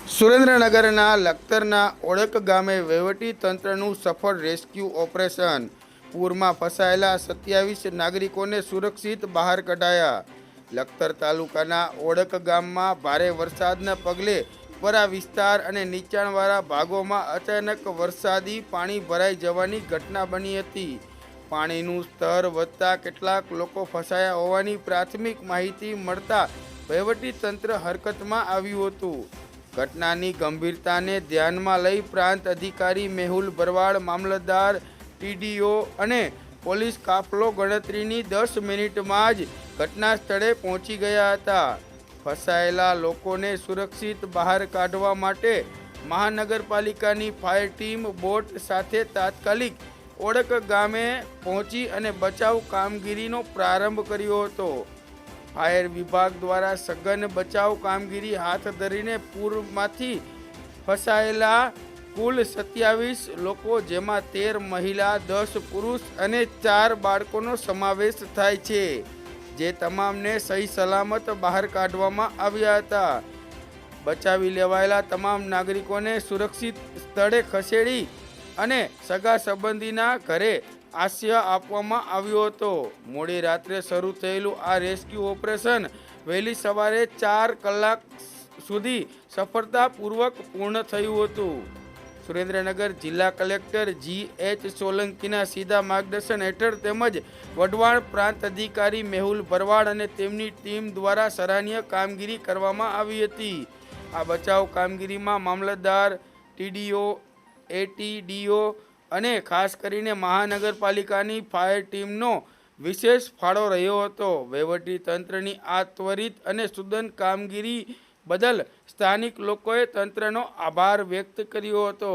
સુરેન્દ્રનગરના લખતરના ઓળક ગામે વહીવટી તંત્રનું સફળ રેસ્ક્યુ ઓપરેશન। પૂરમાં ફસાયેલા 27 નાગરિકોને સુરક્ષિત બહાર કઢાયા। લખતર તાલુકાના ઓળક ગામમાં ભારે વરસાદના પગલે ઉપરા વિસ્તાર અને નીચાણવાળા ભાગોમાં અચાનક વરસાદી પાણી ભરાઈ જવાની ઘટના બની હતી। પાણીનું સ્તર વધતા કેટલાક લોકો ફસાયા હોવાની પ્રાથમિક માહિતી મળતા વહીવટી તંત્ર હરકતમાં આવ્યું હતું। ઘટનાની ગંભીરતાને ધ્યાનમાં લઈ પ્રાંત અધિકારી મેહુલ ભરવાડ, મામલતદાર, ટીડીઓ અને પોલીસ કાફલો ગણતરીની 10 મિનિટમાં જ ઘટના સ્થળે પહોંચી ગયા હતા। ફસાયેલા લોકોને સુરક્ષિત બહાર કાઢવા માટે મહાનગરપાલિકાની ફાયર ટીમ બોટ સાથે તાત્કાલિક ઓળક ગામે પહોંચી અને બચાવ કામગીરીનો પ્રારંભ કર્યો હતો। ફાયર વિભાગ દ્વારા સઘન બચાવ કામગીરી હાથ ધરીને પૂરમાંથી ફસાયેલા કુલ 27 લોકો, જેમાં 13 મહિલા, 10 પુરુષ અને 4 બાળકોનો સમાવેશ થાય છે, જે તમામને સહી સલામત બહાર કાઢવામાં આવ્યા હતા। બચાવી લેવાયેલા તમામ નાગરિકોને સુરક્ષિત સ્થળે ખસેડી અને સગા સંબંધીના ઘરે આશ્રય આપવામાં આવ્યો હતો। મોડી રાત્રે શરૂ થયેલું આ રેસ્ક્યુ ઓપરેશન વહેલી સવારે 4 કલાક સુધી સફળતાપૂર્વક પૂર્ણ થયું હતું। સુરેન્દ્રનગર જિલ્લા કલેક્ટર G.H. સોલંકીના સીધા માર્ગદર્શન હેઠળ તેમજ વઢવાણ પ્રાંત અધિકારી મેહુલ ભરવાડ અને તેમની ટીમ દ્વારા સરાહનીય કામગીરી કરવામાં આવી હતી। આ બચાવ કામગીરીમાં મામલતદાર, ટીડીઓ, એટીડીઓ અને ખાસ કરીને મહાનગરપાલિકાની ફાયર ટીમનો વિશેષ ફાળો રહ્યો હતો। વહીવટી તંત્રની આ ત્વરિત અને સુદંડ કામગીરી બદલ સ્થાનિક લોકોએ તંત્રનો આભાર વ્યક્ત કર્યો હતો।